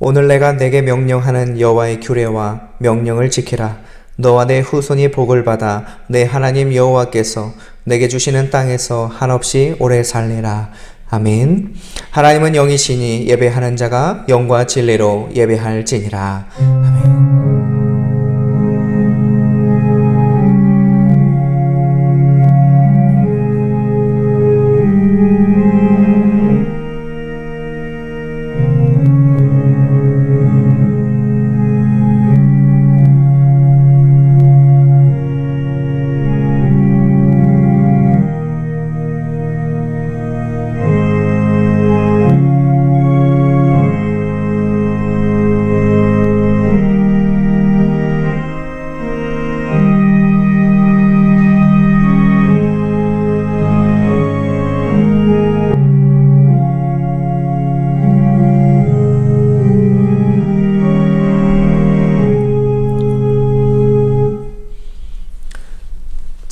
오늘 내가 내게 명령하는 여호와의 규례와 명령을 지키라. 너와 내 후손이 복을 받아 내 하나님 여호와께서 내게 주시는 땅에서 한없이 오래 살리라. 아멘. 하나님은 영이시니 예배하는 자가 영과 진리로 예배할지니라. 아멘.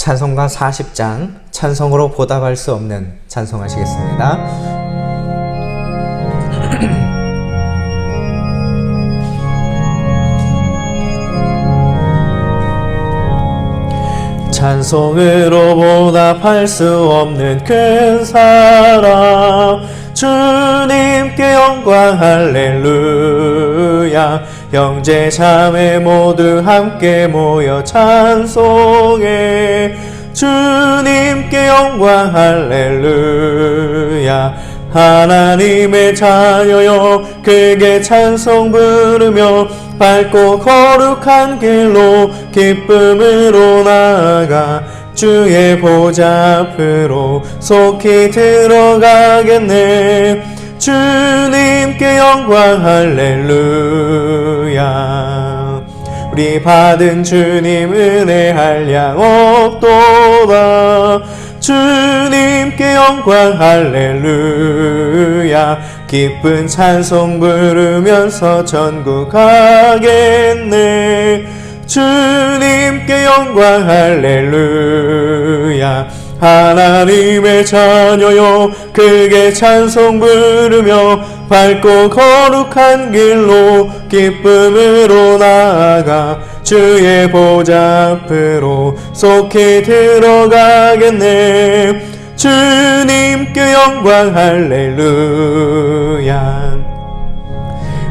찬송가 40장 찬송으로 보답할 수 없는 찬송하시겠습니다. 찬송으로 보답할 수 없는 큰 사랑 주님께 영광 할렐루야. 형제 자매 모두 함께 모여 찬송해 주님께 영광 할렐루야. 하나님의 자녀여 크게 찬송 부르며 밝고 거룩한 길로 기쁨으로 나아가 주의 보좌 앞으로 속히 들어가겠네. 주님께 영광 할렐루야. 우리 받은 주님 은혜 한량 없도다. 주님께 영광 할렐루야. 기쁜 찬송 부르면서 전국 가겠네. 주님께 영광 할렐루야. 하나님의 자녀여 크게 찬송 부르며 밝고 거룩한 길로 기쁨으로 나아가 주의 보좌 앞으로 속히 들어가겠네. 주님께 영광 할렐루야.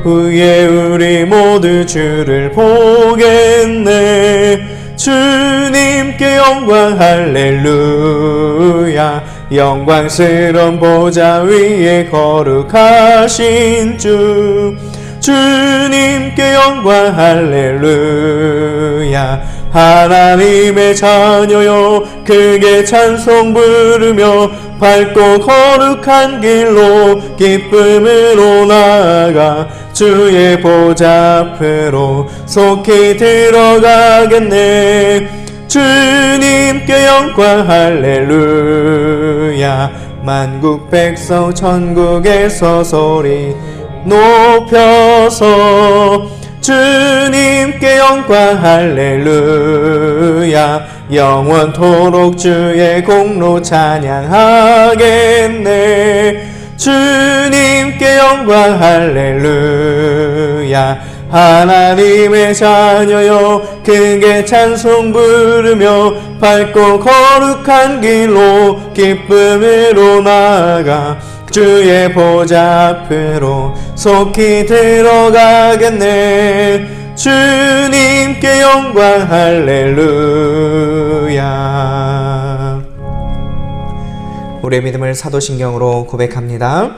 후에 우리 모두 주를 보겠네. 주님께 영광 할렐루야. 영광스러운 보좌 위에 거룩하신 주 주님께 영광 할렐루야. 하나님의 자녀여 크게 찬송 부르며 밝고 거룩한 길로 기쁨으로 나아가 주의 보좌 앞으로 속히 들어가겠네. 주님께 영광 할렐루야. 만국 백성 천국에서 소리 높여서 주님께 영광 할렐루야. 영원토록 주의 공로 찬양하겠네. 주님께 영광 할렐루야. 하나님의 자녀여 크게 찬송 부르며 밝고 거룩한 길로 기쁨으로 나아가 주의 보좌 앞으로 속히 들어가겠네. 주님께 영광 할렐루야. 우리의 믿음을 사도신경으로 고백합니다.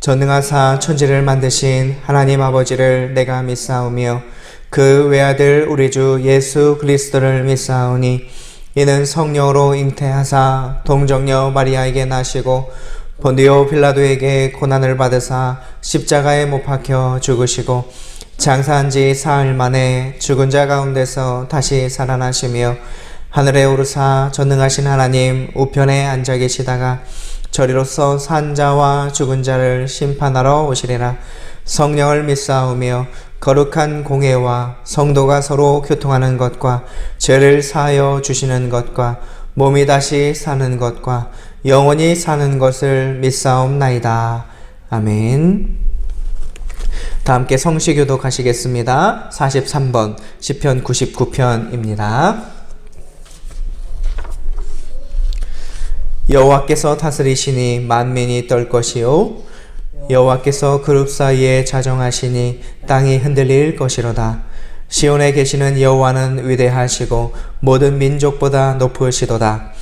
전능하사 천지를 만드신 하나님 아버지를 내가 믿사오며 그 외아들 우리 주 예수 그리스도를 믿사오니 이는 성령으로 잉태하사 동정녀 마리아에게 나시고 본디오 빌라도에게 고난을 받으사 십자가에 못 박혀 죽으시고 장사한 지 사흘 만에 죽은 자 가운데서 다시 살아나시며 하늘에 오르사 전능하신 하나님 우편에 앉아 계시다가 저리로서 산 자와 죽은 자를 심판하러 오시리라. 성령을 믿사오며 거룩한 공회와 성도가 서로 교통하는 것과 죄를 사하여 주시는 것과 몸이 다시 사는 것과 영원히 사는 것을 믿사옵나이다. 아멘. 다 함께 성시교도 가시겠습니다. 43번 시편 99편입니다. 여호와께서 다스리시니 만민이 떨 것이요 여호와께서 그룹 사이에 자정하시니 땅이 흔들릴 것이로다. 시온에 계시는 여호와는 위대하시고 모든 민족보다 높으시도다.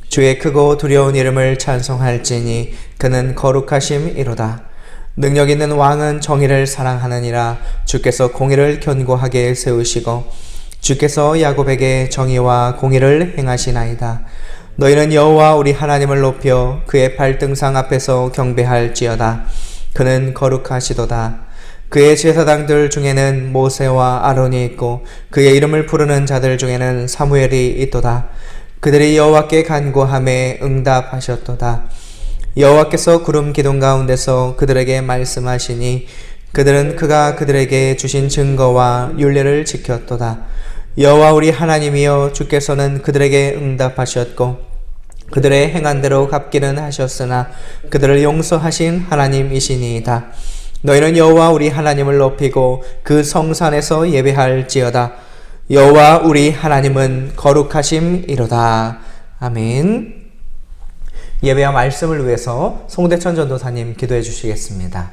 주의 크고 두려운 이름을 찬송할지니 그는 거룩하심이로다. 능력 있는 왕은 정의를 사랑하느니라. 주께서 공의를 견고하게 세우시고 주께서 야곱에게 정의와 공의를 행하시나이다. 너희는 여호와 우리 하나님을 높여 그의 발등상 앞에서 경배할지어다. 그는 거룩하시도다. 그의 제사장들 중에는 모세와 아론이 있고 그의 이름을 부르는 자들 중에는 사무엘이 있도다. 그들이 여호와께 간구하매 응답하셨도다. 여호와께서 구름 기둥 가운데서 그들에게 말씀하시니 그들은 그가 그들에게 주신 증거와 율례를 지켰도다. 여호와 우리 하나님이여 주께서는 그들에게 응답하셨고 그들의 행한 대로 갚기는 하셨으나 그들을 용서하신 하나님이시니이다. 너희는 여호와 우리 하나님을 높이고 그 성산에서 예배할지어다. 여호와 우리 하나님은 거룩하심이로다. 아멘. 예배와 말씀을 위해서 송대천 전도사님 기도해 주시겠습니다.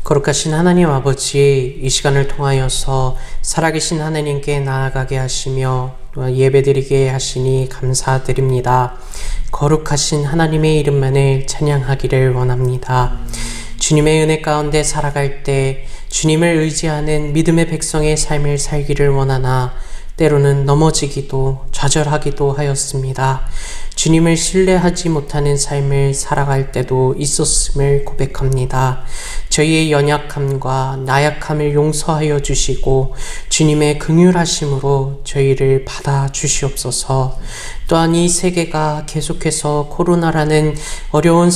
거룩하신 하나님 아버지, 이 시간을 통하여서 살아계신 하나님께 나아가게 하시며 또한 예배드리게 하시니 감사드립니다. 거룩하신 하나님의 이름만을 찬양하기를 원합니다. 주님의 은혜 가운데 살아갈 때 주님을 의지하는 믿음의 백성의 삶을 살기를 원하나 때로는 넘어지기도 좌절하기도 하였습니다. 주님을 신뢰하지 못하는 삶을 살아갈 때도 있었음을 고백합니다. 저희의 연약함과 나약함을 용서하여 주시고 주님의 긍휼하심으로 저희를 받아 주시옵소서. 또한 이 세계가 계속해서 코로나라는 어려운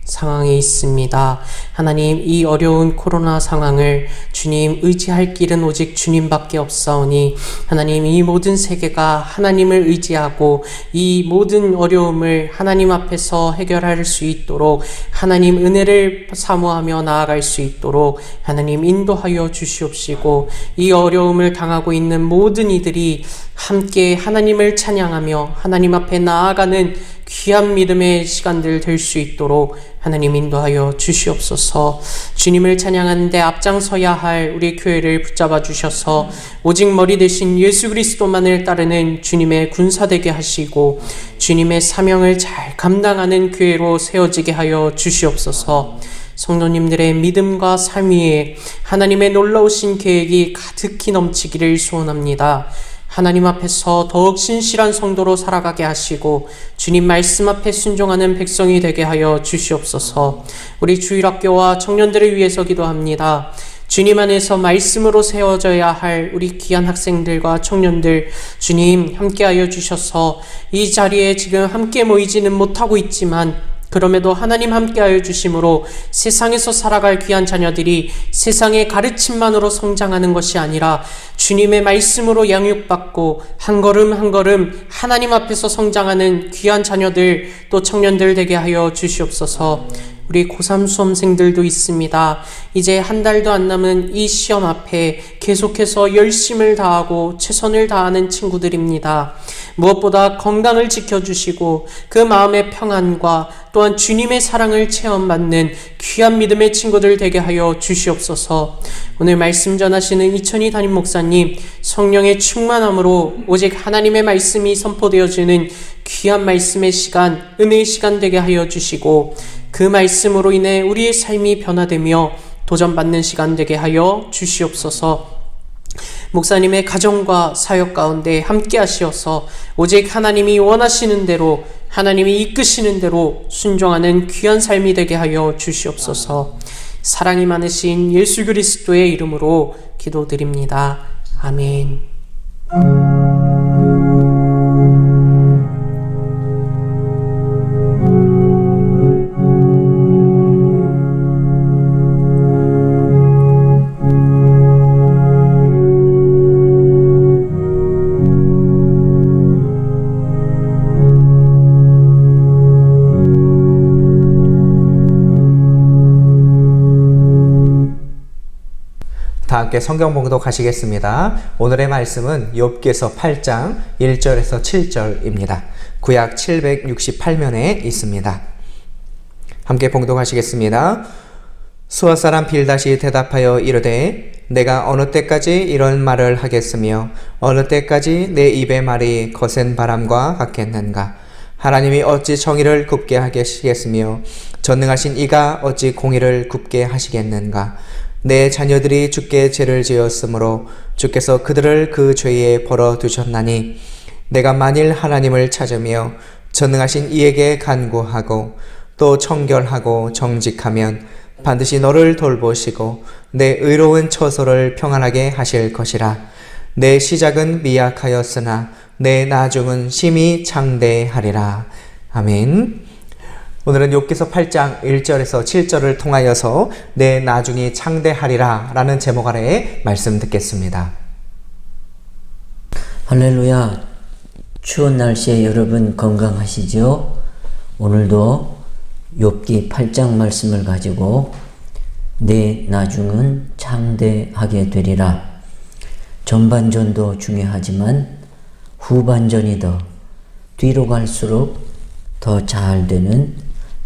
상황이 있습니다. 하나님, 이 어려운 코로나 상황을 주님 의지할 길은 오직 주님밖에 없사오니 하나님, 이 모든 세계가 하나님을 의지하고 이 모든 어려움을 하나님 앞에서 해결할 수 있도록 하나님 은혜를 사모하며 나아갈 수 있도록 하나님 인도하여 주시옵시고 이 어려움을 당하고 있는 모든 이들이 함께 하나님을 찬양하며 하나님 앞에 나아가는 귀한 믿음의 시간들 될 수 있도록 하나님 인도하여 주시옵소서. 주님을 찬양하는데 앞장서야 할 우리 교회를 붙잡아 주셔서 오직 머리 대신 예수 그리스도만을 따르는 주님의 군사 되게 하시고 주님의 사명을 잘 감당하는 교회로 세워지게 하여 주시옵소서. 성도님들의 믿음과 삶 위에 하나님의 놀라우신 계획이 가득히 넘치기를 소원합니다. 하나님 앞에서 더욱 신실한 성도로 살아가게 하시고 주님 말씀 앞에 순종하는 백성이 되게 하여 주시옵소서. 우리 주일학교와 청년들을 위해서 기도합니다. 주님 안에서 말씀으로 세워져야 할 우리 귀한 학생들과 청년들 주님 함께하여 주셔서 이 자리에 지금 함께 모이지는 못하고 있지만 그럼에도 하나님 함께하여 주심으로 세상에서 살아갈 귀한 자녀들이 세상의 가르침만으로 성장하는 것이 아니라 주님의 말씀으로 양육받고 한 걸음 한 걸음 하나님 앞에서 성장하는 귀한 자녀들 또 청년들 되게 하여 주시옵소서. 우리 고3 수험생들도 있습니다. 이제 한 달도 안 남은 이 시험 앞에 계속해서 열심을 다하고 최선을 다하는 친구들입니다. 무엇보다 건강을 지켜주시고 그 마음의 평안과 또한 주님의 사랑을 체험받는 귀한 믿음의 친구들 되게 하여 주시옵소서. 오늘 말씀 전하시는 이천희 담임 목사님 성령의 충만함으로 오직 하나님의 말씀이 선포되어지는 귀한 말씀의 시간, 은혜의 시간 되게 하여 주시고 그 말씀으로 인해 우리의 삶이 변화되며 도전받는 시간 되게 하여 주시옵소서. 목사님의 가정과 사역 가운데 함께 하시어서 오직 하나님이 원하시는 대로 하나님이 이끄시는 대로 순종하는 귀한 삶이 되게 하여 주시옵소서. 사랑이 많으신 예수 그리스도의 이름으로 기도드립니다. 아멘. 다 함께 성경 봉독하시겠습니다. 오늘의 말씀은 욥기서 8장 1절에서 7절입니다. 구약 768면에 있습니다. 함께 봉독하시겠습니다. 수아 사람 빌닷이 대답하여 이르되 내가 어느 때까지 이런 말을 하겠으며 어느 때까지 내 입의 말이 거센 바람과 같겠는가. 하나님이 어찌 정의를 굽게 하시겠으며 전능하신 이가 어찌 공의를 굽게 하시겠는가. 내 자녀들이 주께 죄를 지었으므로 주께서 그들을 그 죄에 벌어두셨나니 내가 만일 하나님을 찾으며 전능하신 이에게 간구하고 또 청결하고 정직하면 반드시 너를 돌보시고 내 의로운 처소를 평안하게 하실 것이라. 내 시작은 미약하였으나 내 나중은 심히 창대하리라. 아멘. 오늘은 욥기서 8장 1절에서 7절을 통하여서 내 나중이 창대하리라 라는 제목 아래에 말씀 듣겠습니다. 할렐루야. 추운 날씨에 여러분 건강하시죠? 오늘도 욥기 8장 말씀을 가지고 내 나중은 창대하게 되리라. 전반전도 중요하지만 후반전이 더 뒤로 갈수록 더 잘 되는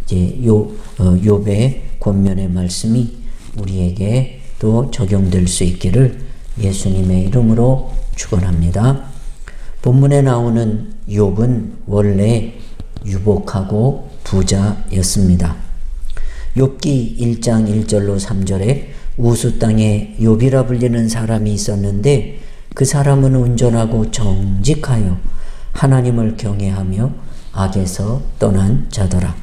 욥의 권면의 말씀이 우리에게 또 적용될 수 있기를 예수님의 이름으로 축원합니다. 본문에 나오는 욥은 원래 유복하고 부자였습니다. 욥기 1장 1절로 3절에 우수 땅에 욥이라 불리는 사람이 있었는데 그 사람은 온전하고 정직하여 하나님을 경외하며 악에서 떠난 자더라.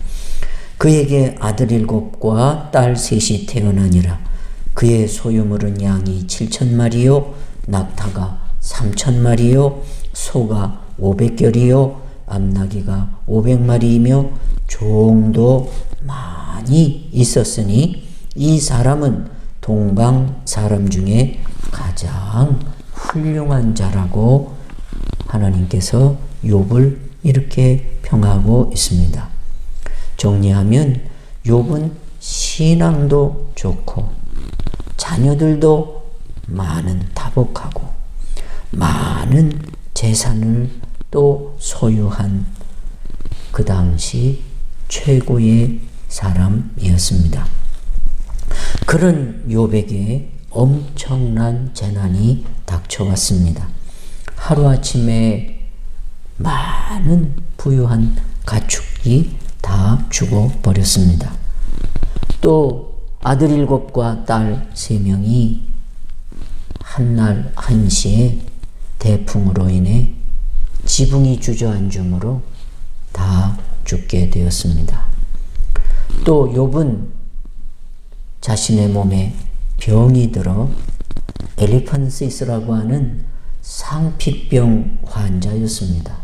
그에게 아들 7과 딸 3이 태어나니라. 그의 소유물은 양이 7,000마리요 낙타가 3,000마리요 소가 500결이요 암나귀가 500마리이며 종도 많이 있었으니 이 사람은 동방 사람 중에 가장 훌륭한 자라고 하나님께서 욥을 이렇게 평하고 있습니다. 정리하면 욥은 신앙도 좋고 자녀들도 많은 다복하고 많은 재산을 또 소유한 그 당시 최고의 사람이었습니다. 그런 욥에게 엄청난 재난이 닥쳐왔습니다. 하루아침에 많은 부유한 가축이 다 죽어버렸습니다. 또 아들 7과 딸 3명이 한날 한시에 대풍으로 인해 지붕이 주저앉음으로 다 죽게 되었습니다. 또 욥은 자신의 몸에 병이 들어 엘리판시스라고 하는 상피병 환자였습니다.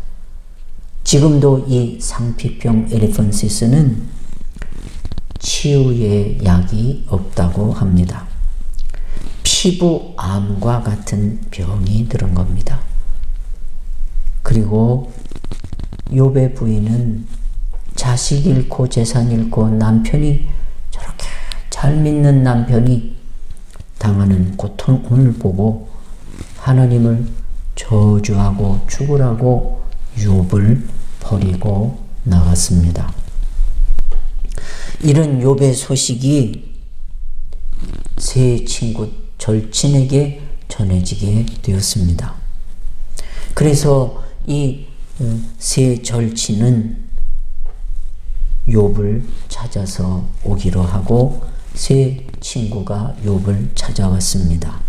지금도 이 상피병 엘리판시스는 치유의 약이 없다고 합니다. 피부암과 같은 병이 들은 겁니다. 그리고 욥의 부인은 자식 잃고 재산 잃고 남편이 저렇게 잘 믿는 남편이 당하는 고통을 보고 하나님을 저주하고 죽으라고 욥을 버리고 나갔습니다. 이런 욥의 소식이 세 친구 절친에게 전해지게 되었습니다. 그래서 이 세 절친은 욥을 찾아서 오기로 하고 세 친구가 욥을 찾아왔습니다.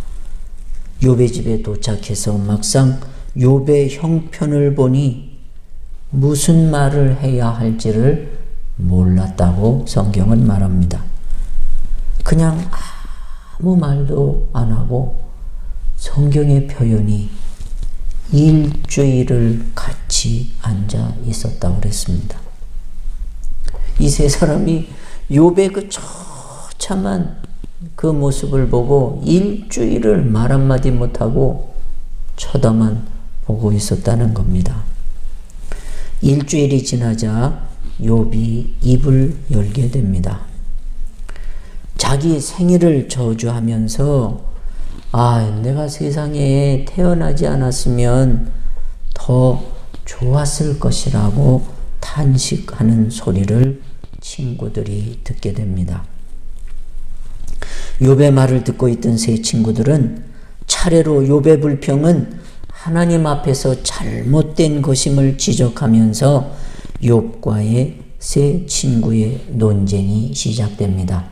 욥의 집에 도착해서 막상 욥의 형편을 보니 무슨 말을 해야 할지를 몰랐다고 성경은 말합니다. 그냥 아무 말도 안 하고 성경의 표현이 일주일을 같이 앉아 있었다고 그랬습니다. 이 세 사람이 욥의 그 처참한 그 모습을 보고 일주일을 말 한마디 못하고 쳐다만 보고 있었다는 겁니다. 일주일이 지나자 욥이 입을 열게 됩니다. 자기 생일을 저주하면서 내가 세상에 태어나지 않았으면 더 좋았을 것이라고 탄식하는 소리를 친구들이 듣게 됩니다. 욥의 말을 듣고 있던 세 친구들은 차례로 욥의 불평은 하나님 앞에서 잘못된 것임을 지적하면서 욥과의 세 친구의 논쟁이 시작됩니다.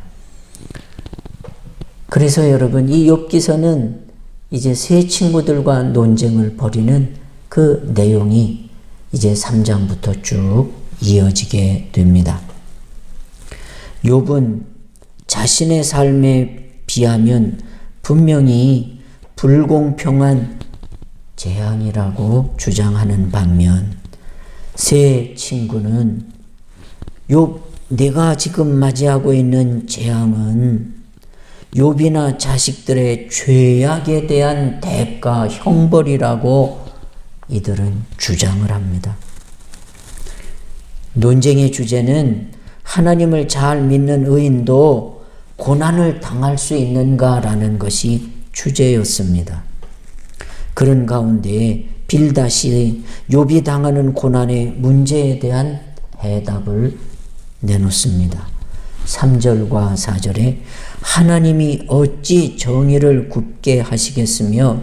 그래서 여러분, 이 욥기서는 이제 세 친구들과 논쟁을 벌이는 그 내용이 이제 3장부터 쭉 이어지게 됩니다. 욥은 자신의 삶에 비하면 분명히 불공평한 재앙이라고 주장하는 반면 세 친구는 욥, 내가 지금 맞이하고 있는 재앙은 욥이나 자식들의 죄악에 대한 대가, 형벌이라고 이들은 주장을 합니다. 논쟁의 주제는 하나님을 잘 믿는 의인도 고난을 당할 수 있는가라는 것이 주제였습니다. 그런 가운데 빌닷이 욥이 당하는 고난의 문제에 대한 해답을 내놓습니다. 3절과 4절에 하나님이 어찌 정의를 굽게 하시겠으며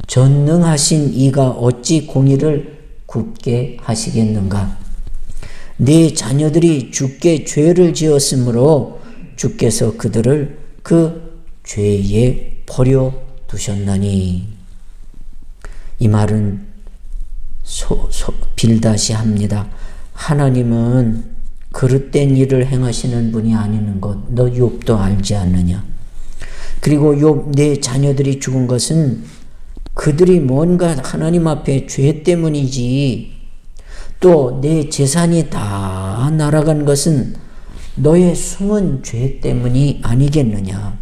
전능하신 이가 어찌 공의를 굽게 하시겠는가. 네 자녀들이 주께 죄를 지었으므로 주께서 그들을 그 죄에 버려 두셨나니. 이 말은 빌닷이 합니다. 하나님은 그릇된 일을 행하시는 분이 아니는 것 너 욥도 알지 않느냐. 그리고 욥 내 자녀들이 죽은 것은 그들이 뭔가 하나님 앞에 죄 때문이지, 또 내 재산이 다 날아간 것은 너의 숨은 죄 때문이 아니겠느냐.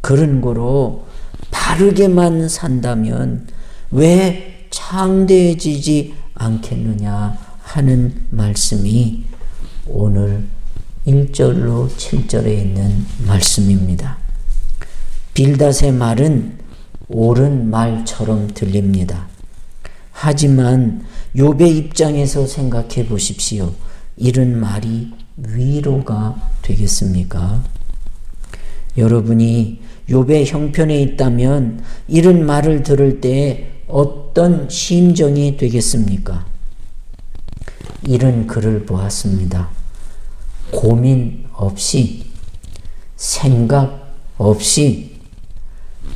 그런 거로 바르게만 산다면 왜 창대해지지 않겠느냐 하는 말씀이 오늘 1절로 7절에 있는 말씀입니다. 빌닷의 말은 옳은 말처럼 들립니다. 하지만 욥의 입장에서 생각해 보십시오. 이런 말이 위로가 되겠습니까? 여러분이 욥의 형편에 있다면 이런 말을 들을 때 어떤 심정이 되겠습니까? 이런 글을 보았습니다. 고민 없이, 생각 없이,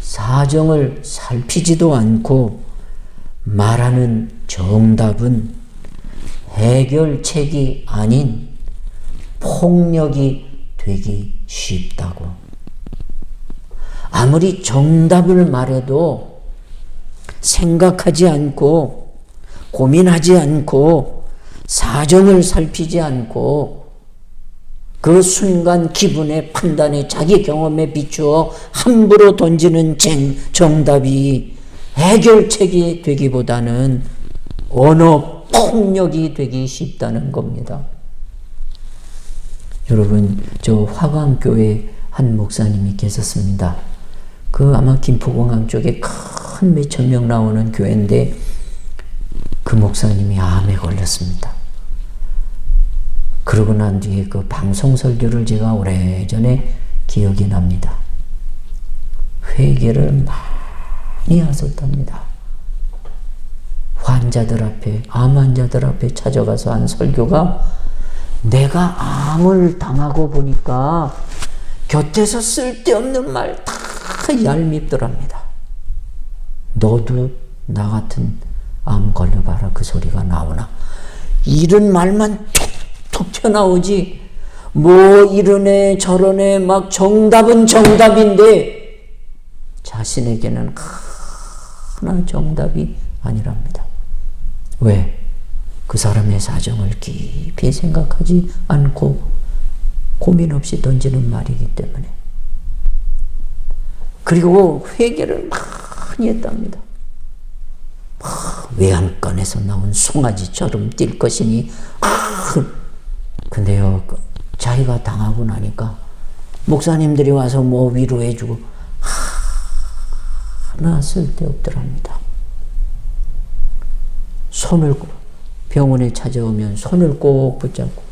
사정을 살피지도 않고 말하는 정답은 해결책이 아닌 폭력이 되기 쉽다고. 아무리 정답을 말해도 생각하지 않고 고민하지 않고 사정을 살피지 않고 그 순간 기분에 판단에 자기 경험에 비추어 함부로 던지는 정답이 해결책이 되기보다는 언어 폭력이 되기 쉽다는 겁니다. 여러분, 저 화강교회 한 목사님이 계셨습니다. 그 아마 김포공항 쪽에 큰 몇천 명 나오는 교회인데 그 목사님이 암에 걸렸습니다. 그러고 난 뒤에 그 방송 설교를 제가 오래전에 기억이 납니다. 회개를 많이 하셨답니다. 환자들 앞에, 암 환자들 앞에 찾아가서 한 설교가 내가 암을 당하고 보니까 곁에서 쓸데없는 말 다 얄밉더랍니다. 너도 나 같은 암 걸려봐라 그 소리가 나오나. 이런 말만 툭툭 튀어나오지 뭐 이러네 저러네 막 정답은 정답인데 자신에게는 하나 정답이 아니랍니다. 왜? 그 사람의 사정을 깊이 생각하지 않고 고민 없이 던지는 말이기 때문에. 그리고 회개를 많이 했답니다. 외양간에서 나온 송아지처럼 뛸 것이니. 근데요, 자기가 당하고 나니까 목사님들이 와서 뭐 위로해주고 하나 쓸데없더랍니다. 병원에 찾아오면 손을 꼭 붙잡고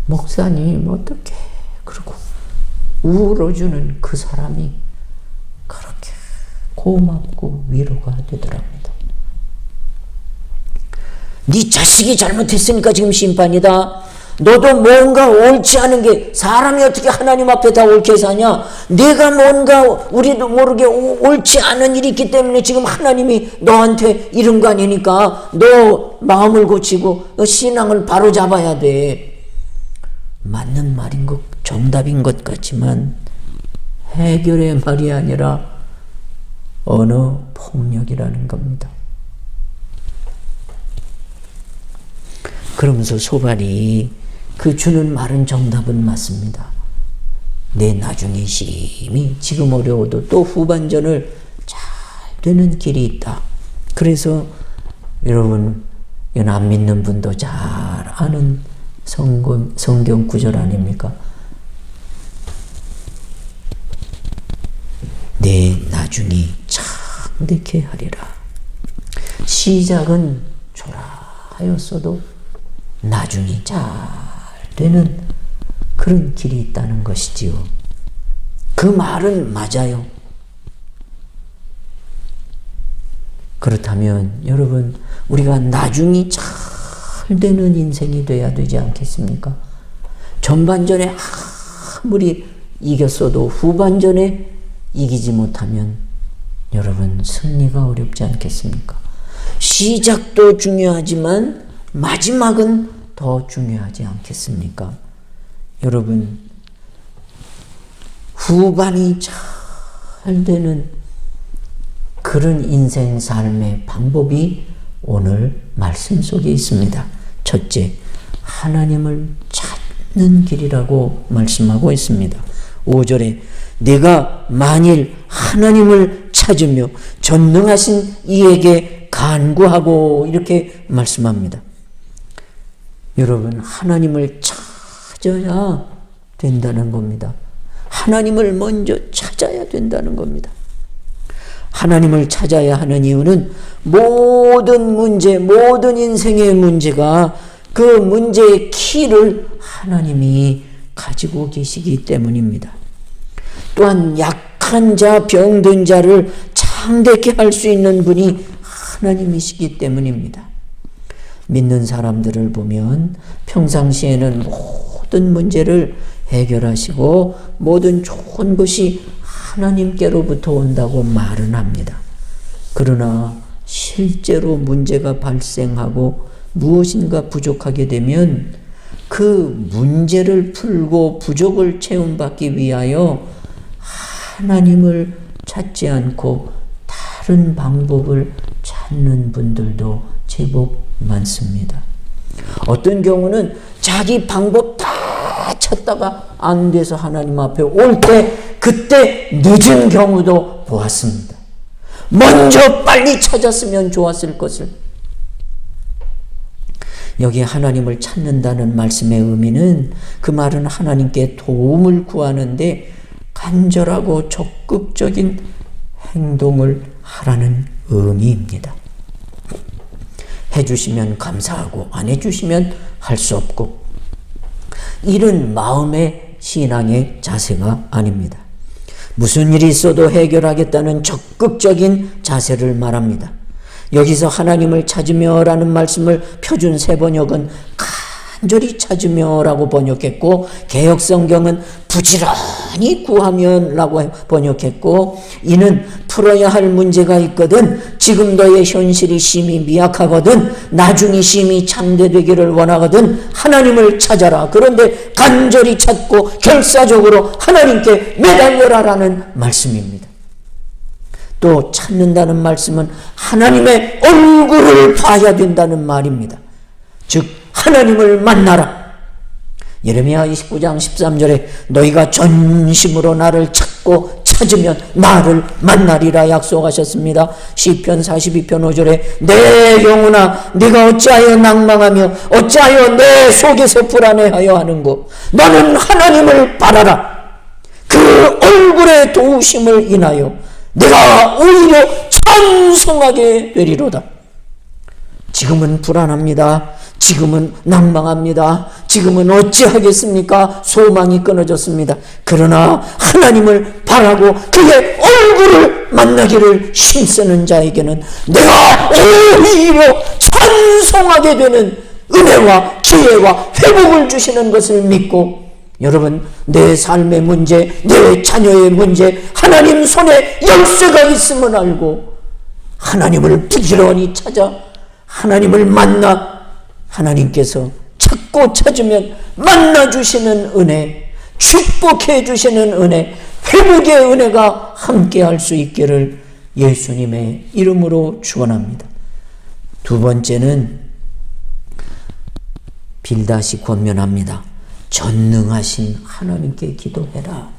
목사님 어떡해 그러고 울어주는 그 사람이 그렇게 고맙고 위로가 되더랍니다. 네 자식이 잘못했으니까 지금 심판이다. 너도 뭔가 옳지 않은 게 사람이 어떻게 하나님 앞에 다 옳게 사냐? 내가 뭔가 우리도 모르게 옳지 않은 일이 있기 때문에 지금 하나님이 너한테 이런 거 아니니까 너 마음을 고치고 신앙을 바로 잡아야 돼. 맞는 말인 것, 정답인 것 같지만 해결의 말이 아니라 언어 폭력이라는 겁니다. 그러면서 소발이 그 주는 말은 정답은 맞습니다. 내 나중에 심히 지금 어려워도 또 후반전을 잘 되는 길이 있다. 그래서 여러분 이건 안 믿는 분도 잘 아는 성경 구절 아닙니까? 내 나중이 창대케 하리라. 시작은 초라하였어도 나중이 잘 되는 그런 길이 있다는 것이지요. 그 말은 맞아요. 그렇다면 여러분 우리가 나중이 잘 되는 인생이 돼야 되지 않겠습니까? 전반전에 아무리 이겼어도 후반전에 이기지 못하면 여러분 승리가 어렵지 않겠습니까? 시작도 중요하지만 마지막은 더 중요하지 않겠습니까? 여러분 후반이 잘 되는 그런 인생 삶의 방법이 오늘 말씀 속에 있습니다. 첫째, 하나님을 찾는 길이라고 말씀하고 있습니다. 5절에 내가 만일 하나님을 찾으며 전능하신 이에게 간구하고 이렇게 말씀합니다. 여러분 하나님을 찾아야 된다는 겁니다. 하나님을 먼저 찾아야 된다는 겁니다. 하나님을 찾아야 하는 이유는 모든 문제, 모든 인생의 문제가 그 문제의 키를 하나님이 가지고 계시기 때문입니다. 또한 약한 자, 병든 자를 창대케 할 수 있는 분이 하나님이시기 때문입니다. 믿는 사람들을 보면 평상시에는 모든 문제를 해결하시고 모든 좋은 것이 하나님께로부터 온다고 말은 합니다. 그러나 실제로 문제가 발생하고 무엇인가 부족하게 되면 그 문제를 풀고 부족을 채움받기 위하여 하나님을 찾지 않고 다른 방법을 찾는 분들도 제법 많습니다. 어떤 경우는 자기 방법 다 찾다가 안 돼서 하나님 앞에 올 때 그때 늦은 경우도 보았습니다. 먼저 빨리 찾았으면 좋았을 것을. 여기 하나님을 찾는다는 말씀의 의미는 그 말은 하나님께 도움을 구하는데 간절하고 적극적인 행동을 하라는 의미입니다. 해주시면 감사하고 안 해주시면 할 수 없고 이런 마음의 신앙의 자세가 아닙니다. 무슨 일이 있어도 해결하겠다는 적극적인 자세를 말합니다. 여기서 하나님을 찾으며 라는 말씀을 표준 세번역은 간절히 찾으며 라고 번역했고 개역성경은 부지런히 구하면 라고 번역했고 이는 풀어야 할 문제가 있거든 지금 너의 현실이 심히 미약하거든 나중이 심히 창대되기를 원하거든 하나님을 찾아라. 그런데 간절히 찾고 결사적으로 하나님께 매달려라라는 말씀입니다. 또 찾는다는 말씀은 하나님의 얼굴을 봐야 된다는 말입니다. 즉 하나님을 만나라. 예레미야 29장 13절에 너희가 전심으로 나를 찾고 찾으면 나를 만나리라 약속하셨습니다. 시편 42편 5절에 내 영혼아 네가 어찌하여 낭망하며 어찌하여 내 속에서 불안해하여 하는고 너는 하나님을 바라라. 그 얼굴의 도우심을 인하여 내가 오히려 찬송하게 되리로다. 지금은 불안합니다. 지금은 낭망합니다. 지금은 어찌하겠습니까? 소망이 끊어졌습니다. 그러나 하나님을 바라고 그의 얼굴을 만나기를 힘쓰는 자에게는 내가 오히려 찬송하게 되는 은혜와 기회와 회복을 주시는 것을 믿고, 여러분, 내 삶의 문제, 내 자녀의 문제, 하나님 손에 열쇠가 있음을 알고 하나님을 부지런히 찾아 하나님을 만나, 하나님께서 찾고 찾으면 만나주시는 은혜, 축복해 주시는 은혜, 회복의 은혜가 함께할 수 있기를 예수님의 이름으로 축원합니다. 두 번째는 빌다시 권면합니다. 전능하신 하나님께 기도해라.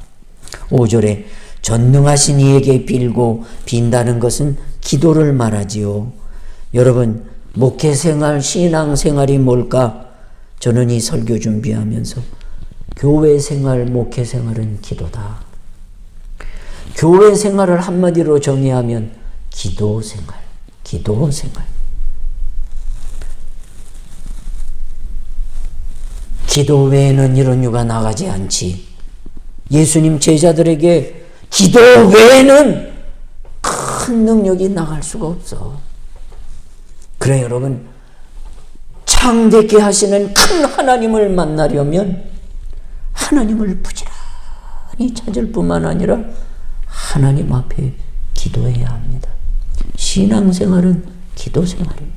5절에 전능하신 이에게 빌고 빈다는 것은 기도를 말하지요. 여러분, 목회생활, 신앙생활이 뭘까? 저는 이 설교 준비하면서 교회생활, 목회생활은 기도다. 교회생활을 한마디로 정의하면 기도생활, 기도생활. 기도 외에는 이런 유가 나가지 않지. 예수님 제자들에게 기도 외에는 큰 능력이 나갈 수가 없어. 그래 여러분, 창대케 하시는 큰 하나님을 만나려면 하나님을 부지런히 찾을 뿐만 아니라 하나님 앞에 기도해야 합니다. 신앙생활은 기도생활입니다.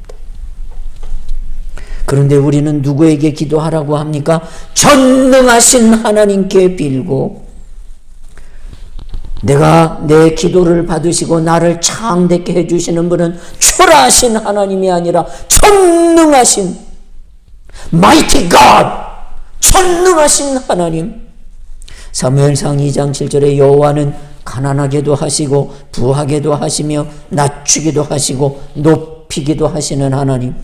그런데 우리는 누구에게 기도하라고 합니까? 전능하신 하나님께 빌고, 내가 내 기도를 받으시고 나를 창대케 해주시는 분은 초라하신 하나님이 아니라 전능하신 Mighty God, 전능하신 하나님. 사무엘상 2장 7절에 여호와는 가난하게도 하시고 부하게도 하시며 낮추기도 하시고 높이기도 하시는 하나님.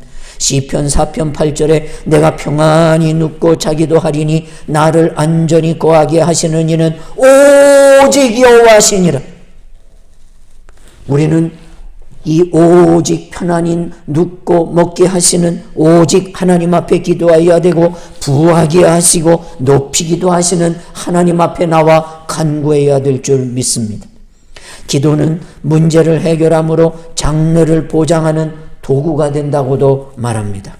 시편 4편 8절에 내가 평안히 눕고 자기도 하리니 나를 안전히 거하게 하시는 이는 오직 여호와시니라. 우리는 이 오직 편안히 눕고 먹게 하시는 오직 하나님 앞에 기도해야 되고, 부하게 하시고 높이기도 하시는 하나님 앞에 나와 간구해야 될 줄 믿습니다. 기도는 문제를 해결함으로 장래를 보장하는 도구가 된다고도 말합니다.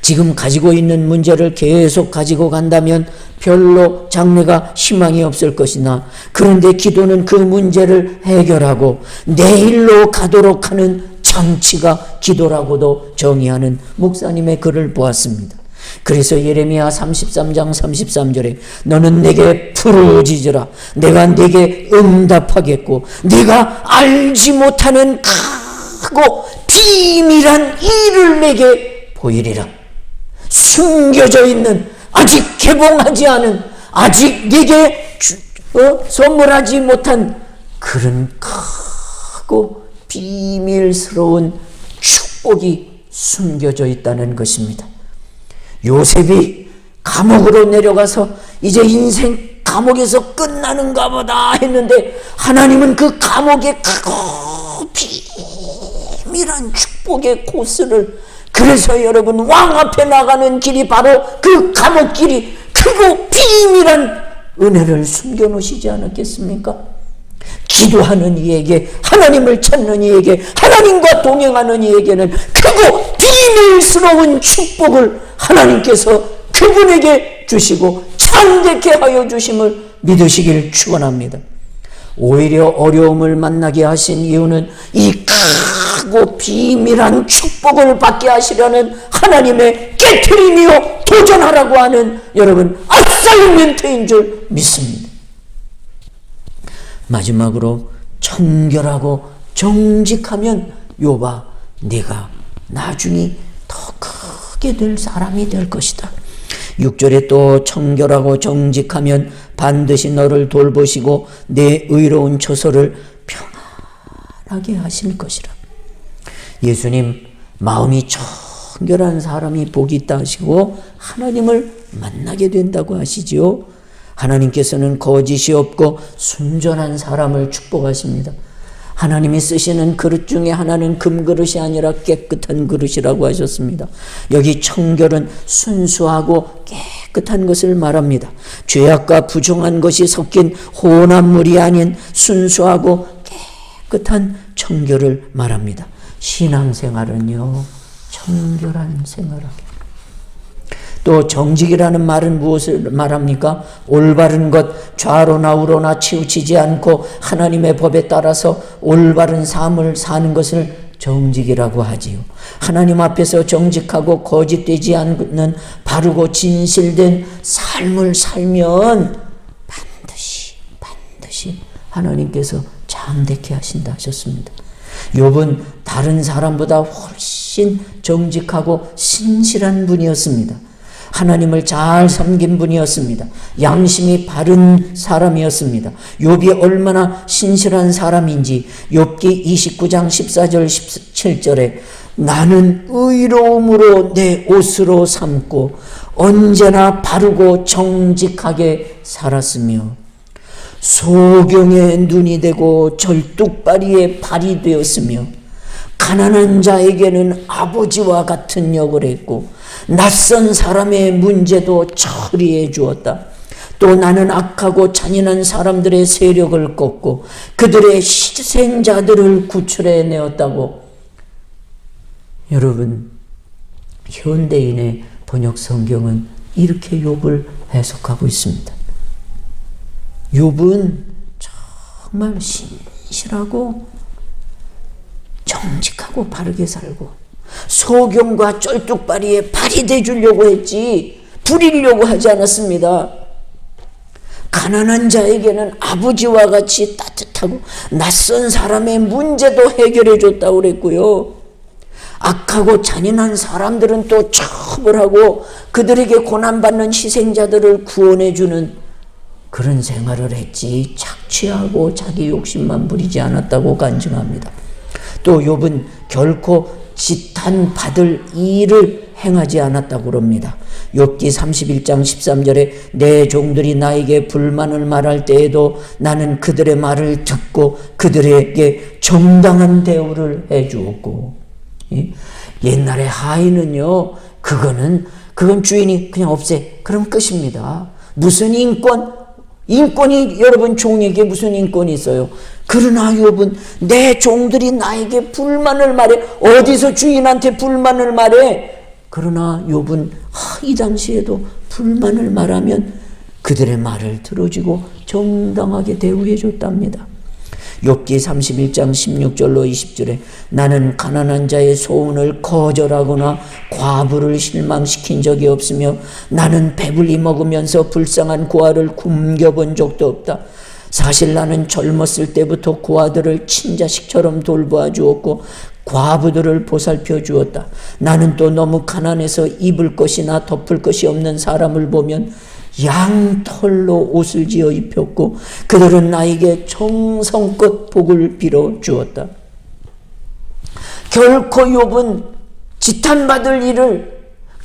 지금 가지고 있는 문제를 계속 가지고 간다면 별로 장래가 희망이 없을 것이나, 그런데 기도는 그 문제를 해결하고 내일로 가도록 하는 장치가 기도라고도 정의하는 목사님의 글을 보았습니다. 그래서 예레미야 33장 33절에 너는 내게 부르짖으라 내가 내게 응답하겠고 네가 알지 못하는 크고 비밀한 일을 내게 보이리라. 숨겨져 있는, 아직 개봉하지 않은, 아직 네게 선물하지 못한 그런 크고 비밀스러운 축복이 숨겨져 있다는 것입니다. 요셉이 감옥으로 내려가서 이제 인생 감옥에서 끝나는가 보다 했는데, 하나님은 그 감옥의 크고 비밀한 축복의 코스를, 그래서 여러분, 왕 앞에 나가는 길이 바로 그 감옥 길이 크고 비밀한 은혜를 숨겨놓으시지 않았겠습니까? 기도하는 이에게, 하나님을 찾는 이에게, 하나님과 동행하는 이에게는 크고 비밀스러운 축복을 하나님께서 그분에게 주시고 창대케 하여 주심을 믿으시길 축원합니다. 오히려 어려움을 만나게 하신 이유는 이 크고 비밀한 축복을 받게 하시려는 하나님의 깨트리며 도전하라고 하는 여러분 아사이먼트인 줄 믿습니다. 마지막으로 청결하고 정직하면 욥아 네가 나중에 더 크게 될 사람이 될 것이다. 6절에 또 청결하고 정직하면 반드시 너를 돌보시고 내 의로운 처소를 평안하게 하실 것이라. 예수님 마음이 청결한 사람이 복이 있다 하시고 하나님을 만나게 된다고 하시지요. 하나님께서는 거짓이 없고 순전한 사람을 축복하십니다. 하나님이 쓰시는 그릇 중에 하나는 금그릇이 아니라 깨끗한 그릇이라고 하셨습니다. 여기 청결은 순수하고 깨끗한 것을 말합니다. 죄악과 부정한 것이 섞인 혼합 물이 아닌 순수하고 깨끗한 청결을 말합니다. 신앙생활은요, 청결한 생활하게. 또 정직이라는 말은 무엇을 말합니까? 올바른 것, 좌로나 우로나 치우치지 않고 하나님의 법에 따라서 올바른 삶을 사는 것을 정직이라고 하지요. 하나님 앞에서 정직하고 거짓되지 않는 바르고 진실된 삶을 살면 반드시 하나님께서 잠대케 하신다 하셨습니다. 욥은 다른 사람보다 훨씬 정직하고 신실한 분이었습니다. 하나님을 잘 섬긴 분이었습니다. 양심이 바른 사람이었습니다. 욥이 얼마나 신실한 사람인지 욥기 29장 14절 17절에 나는 의로움으로 내 옷으로 삼고 언제나 바르고 정직하게 살았으며 소경의 눈이 되고 절뚝발이의 발이 되었으며 가난한 자에게는 아버지와 같은 역을 했고 낯선 사람의 문제도 처리해 주었다. 또 나는 악하고 잔인한 사람들의 세력을 꺾고 그들의 희생자들을 구출해 내었다고. 여러분, 현대인의 번역 성경은 이렇게 욥을 해석하고 있습니다. 욥은 정말 신실하고 정직하고 바르게 살고 소경과 쩔뚝발이에 발이 돼주려고 했지 부리려고 하지 않았습니다. 가난한 자에게는 아버지와 같이 따뜻하고 낯선 사람의 문제도 해결해 줬다고 그랬고요. 악하고 잔인한 사람들은 또 처벌하고 그들에게 고난받는 희생자들을 구원해 주는 그런 생활을 했지 착취하고 자기 욕심만 부리지 않았다고 간증합니다. 또 욥은 결코 지탄받을 일을 행하지 않았다고 합니다. 욥기 31장 13절에 내 종들이 나에게 불만을 말할 때에도 나는 그들의 말을 듣고 그들에게 정당한 대우를 해주었고. 옛날에 하인은요, 그건 주인이 그냥 없애. 그럼 끝입니다. 무슨 인권이 여러분 종에게 무슨 인권이 있어요? 그러나 욥은 내 종들이 나에게 불만을 말해. 어디서 주인한테 불만을 말해? 그러나 욥은 이 당시에도 불만을 말하면 그들의 말을 들어주고 정당하게 대우해 줬답니다. 욥기 31장 16절로 20절에 나는 가난한 자의 소원을 거절하거나 과부를 실망시킨 적이 없으며 나는 배불리 먹으면서 불쌍한 고아를 굶겨본 적도 없다. 사실 나는 젊었을 때부터 고아들을 친자식처럼 돌보아 주었고 과부들을 보살펴 주었다. 나는 또 너무 가난해서 입을 것이나 덮을 것이 없는 사람을 보면 양털로 옷을 지어 입혔고 그들은 나에게 정성껏 복을 빌어 주었다. 결코 욥은 지탄받을 일을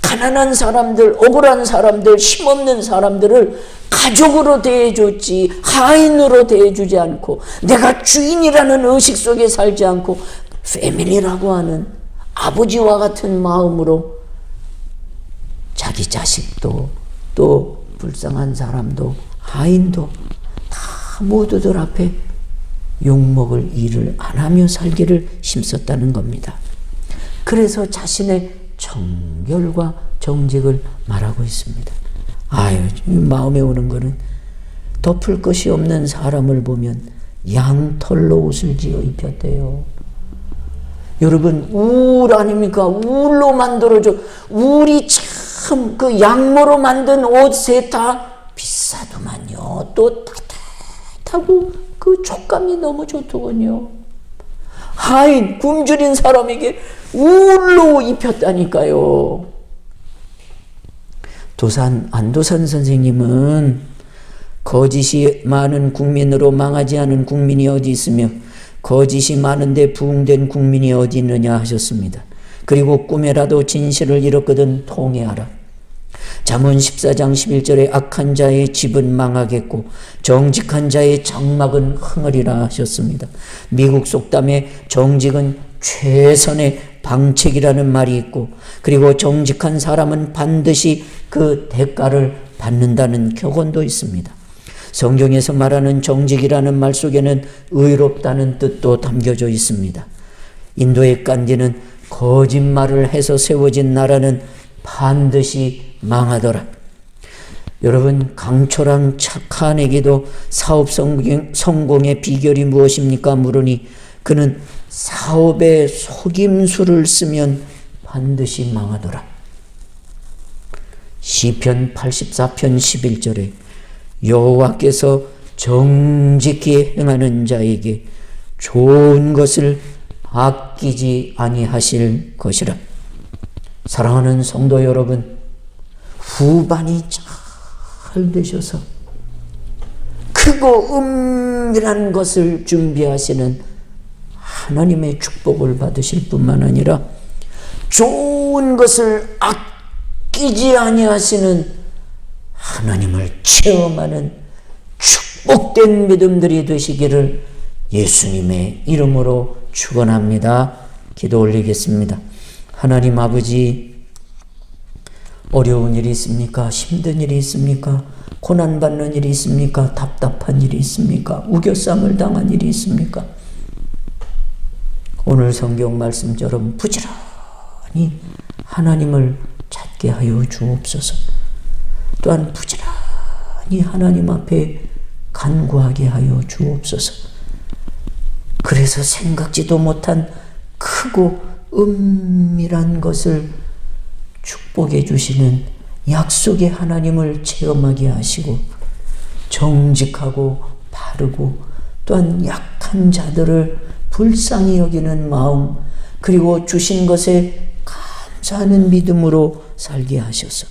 가난한 사람들, 억울한 사람들, 힘없는 사람들을 가족으로 대해줬지 하인으로 대해주지 않고 내가 주인이라는 의식 속에 살지 않고 패밀리라고 하는 아버지와 같은 마음으로 자기 자식도 또 불쌍한 사람도 하인도 다 모두들 앞에 욕먹을 일을 안 하며 살기를 힘썼다는 겁니다. 그래서 자신의 정결과 정직을 말하고 있습니다. 마음에 오는 거는 덮을 것이 없는 사람을 보면 양털로 옷을 지어 입혔대요. 여러분, 울 아닙니까? 울로 만들어줘. 울이 참 그 양모로 만든 옷 세타 비싸더만요. 또 따뜻하고 그 촉감이 너무 좋더군요. 하인, 굶주린 사람에게 울로 입혔다니까요. 안도산 선생님은 거짓이 많은 국민으로 망하지 않은 국민이 어디 있으며 거짓이 많은데 부흥된 국민이 어디 있느냐 하셨습니다. 그리고 꿈에라도 진실을 잃었거든 통회하라. 잠언 14장 11절에 악한 자의 집은 망하겠고 정직한 자의 장막은 흥하리라 하셨습니다. 미국 속담에 정직은 최선의 방책이라는 말이 있고, 그리고 정직한 사람은 반드시 그 대가를 받는다는 격언도 있습니다. 성경에서 말하는 정직이라는 말 속에는 의롭다는 뜻도 담겨져 있습니다. 인도의 간디는 거짓말을 해서 세워진 나라는 반드시 망하더라. 여러분, 강철한 착한에게도 사업 성공의 비결이 무엇입니까? 물으니 그는 사업에 속임수를 쓰면 반드시 망하더라. 시편 84편 11절에 여호와께서 정직히 행하는 자에게 좋은 것을 아끼지 아니하실 것이라. 사랑하는 성도 여러분, 후반이 잘 되셔서 크고 은밀한 것을 준비하시는 하나님의 축복을 받으실 뿐만 아니라 좋은 것을 아끼지 아니하시는 하나님을 체험하는 축복된 믿음들이 되시기를 예수님의 이름으로 축원합니다. 기도 올리겠습니다. 하나님 아버지, 어려운 일이 있습니까? 힘든 일이 있습니까? 고난받는 일이 있습니까? 답답한 일이 있습니까? 우겨쌈을 당한 일이 있습니까? 오늘 성경 말씀처럼 부지런히 하나님을 찾게 하여 주옵소서. 또한 부지런히 하나님 앞에 간구하게 하여 주옵소서. 그래서 생각지도 못한 크고 은밀한 것을 축복해 주시는 약속의 하나님을 체험하게 하시고, 정직하고 바르고 또한 약한 자들을 불쌍히 여기는 마음, 그리고 주신 것에 감사하는 믿음으로 살게 하셔서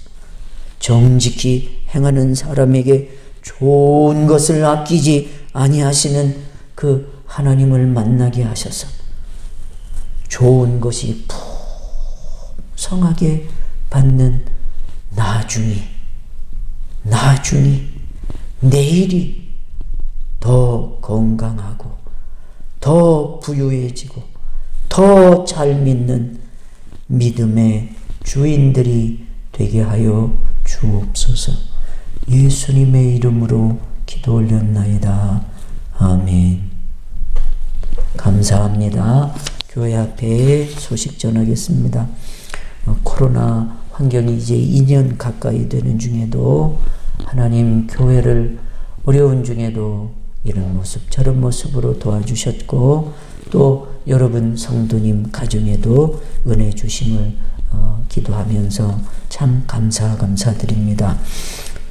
정직히 행하는 사람에게 좋은 것을 아끼지 아니하시는 그 하나님을 만나게 하셔서 좋은 것이 풍성하게 받는 나중이 내일이 더 건강하고 더 부유해지고 더 잘 믿는 믿음의 주인들이 되게 하여 주옵소서. 예수님의 이름으로 기도 올렸나이다. 아멘. 감사합니다. 교회 앞에 소식 전하겠습니다. 코로나 환경이 이제 2년 가까이 되는 중에도 하나님 교회를 어려운 중에도 이런 모습 저런 모습으로 도와주셨고, 또 여러분 성도님 가정에도 은혜 주심을 기도하면서 참 감사드립니다.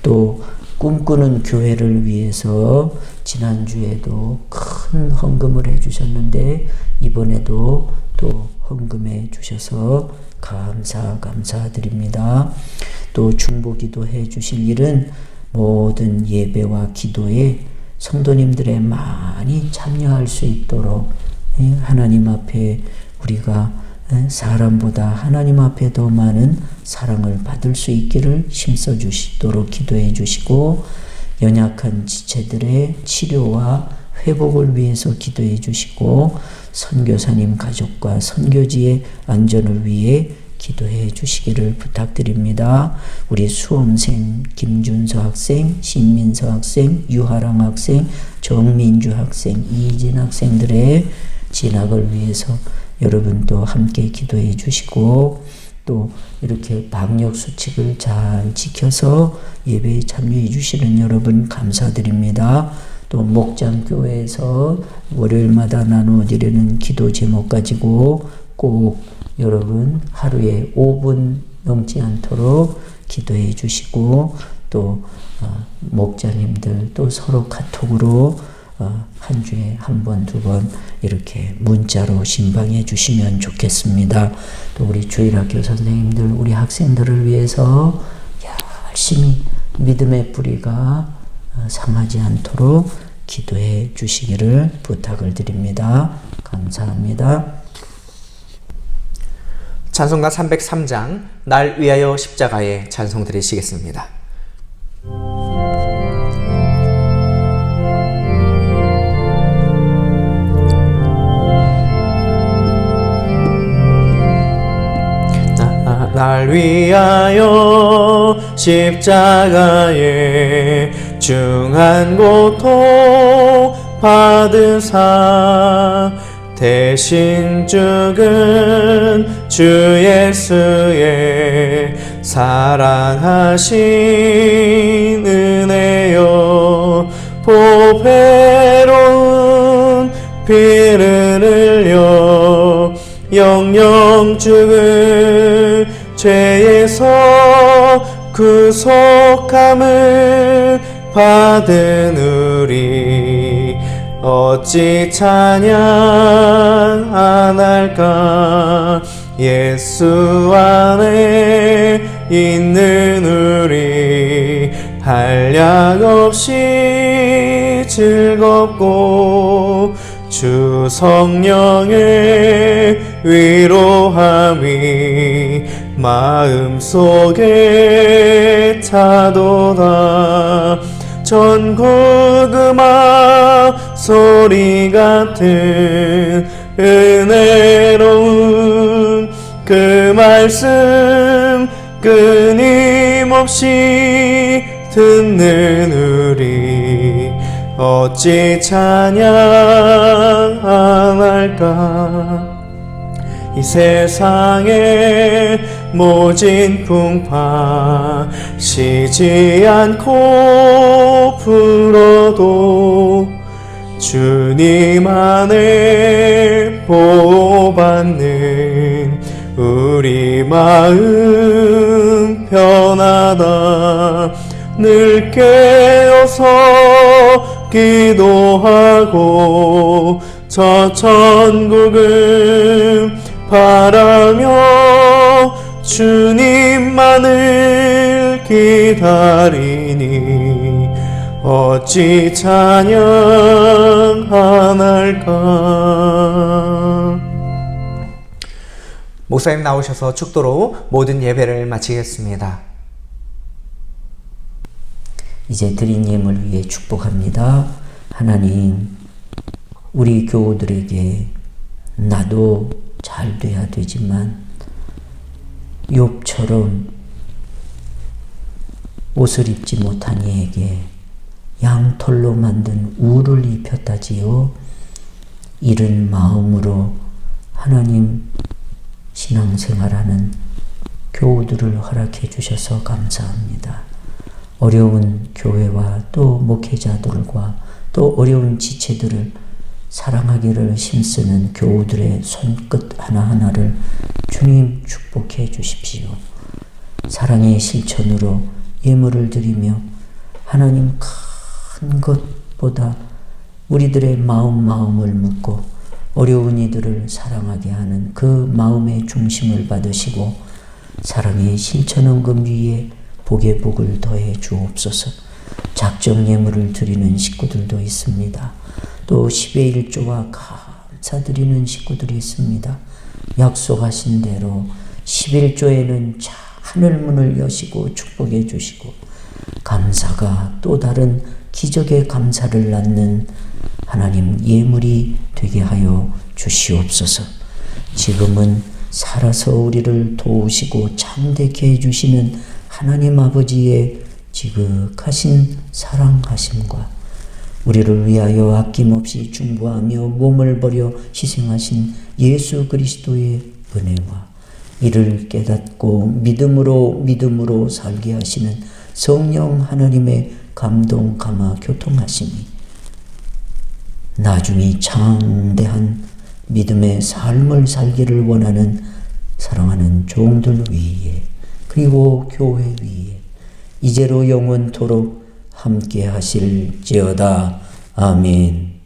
또 꿈꾸는 교회를 위해서 지난주에도 큰 헌금을 해주셨는데 이번에도 또 헌금해 주셔서 감사드립니다. 또 중보기도 해 주실 일은 모든 예배와 기도에 성도님들의 많이 참여할 수 있도록 하나님 앞에 우리가 사람보다 하나님 앞에 더 많은 사랑을 받을 수 있기를 힘써 주시도록 기도해 주시고, 연약한 지체들의 치료와 회복을 위해서 기도해 주시고, 선교사님 가족과 선교지의 안전을 위해 기도해 주시기를 부탁드립니다. 우리 수험생 김준서 학생, 신민서 학생, 유하랑 학생, 정민주 학생, 이진 학생들의 진학을 위해서 여러분도 함께 기도해 주시고, 또 이렇게 방역 수칙을 잘 지켜서 예배에 참여해 주시는 여러분 감사드립니다. 또 목장교회에서 월요일마다 나누어드리는 기도 제목 가지고 꼭 여러분 하루에 5분 넘지 않도록 기도해 주시고, 또 목자님들 또 서로 카톡으로 한 주에 한 번, 두 번 이렇게 문자로 신방해 주시면 좋겠습니다. 또 우리 주일학교 선생님들, 우리 학생들을 위해서 열심히 믿음의 뿌리가 상하지 않도록 기도해 주시기를 부탁을 드립니다. 감사합니다. 찬송가 303장 날 위하여 십자가에 찬송 드리시겠습니다. 날 위하여 십자가에 중한 고통 받으사 대신 죽은 주 예수의 사랑하신 은혜여 보배로운 피를 흘려 영영 죽은 죄에서 구속함을 받은 우리 어찌 찬양 안 할까. 예수 안에 있는 우리 한량없이 즐겁고 주 성령의 위로함이 마음속에 차도다. 전국 음악 소리 같은 은혜로운 그 말씀 끊임없이 듣는 우리 어찌 찬양 안 할까. 이 세상의 모진 풍파 쉬지 않고 불어도 주님 안에 보호받는 우리 마음 편하다. 늘 깨어서 기도하고 저 천국을 바라며 주님만을 기다리니 어찌 찬양 안 할까. 목사님 나오셔서 축도로 모든 예배를 마치겠습니다. 이제 드린 예물 위해 축복합니다. 하나님, 우리 교우들에게 나도 잘 돼야 되지만 욥처럼 옷을 입지 못한 이에게 양털로 만든 우를 입혔다지요. 이른 마음으로 하나님 신앙생활하는 교우들을 허락해 주셔서 감사합니다. 어려운 교회와 또 목회자들과 또 어려운 지체들을 사랑하기를 힘쓰는 교우들의 손끝 하나하나를 주님 축복해 주십시오. 사랑의 실천으로 예물을 드리며 하나님 큰 것보다 우리들의 마음을 묻고 어려운 이들을 사랑하게 하는 그 마음의 중심을 받으시고 사랑의 실천헌금 위에 복의 복을 더해 주옵소서. 작정 예물을 드리는 식구들도 있습니다. 또 10의 1조와 감사드리는 식구들이 있습니다. 약속하신 대로 11조에는 하늘문을 여시고 축복해 주시고 감사가 또 다른 기적의 감사를 낳는 하나님 예물이 되게 하여 주시옵소서. 지금은 살아서 우리를 도우시고 참되게 해주시는 하나님 아버지의 지극하신 사랑하심과 우리를 위하여 아낌없이 중보하며 몸을 버려 희생하신 예수 그리스도의 은혜와 이를 깨닫고 믿음으로 살게 하시는 성령 하나님의 감동 감화 교통하심이 나중에 창대한 믿음의 삶을 살기를 원하는 사랑하는 종들 위에 그리고 교회 위에 이제로 영원토록 함께 하실지어다. 아멘.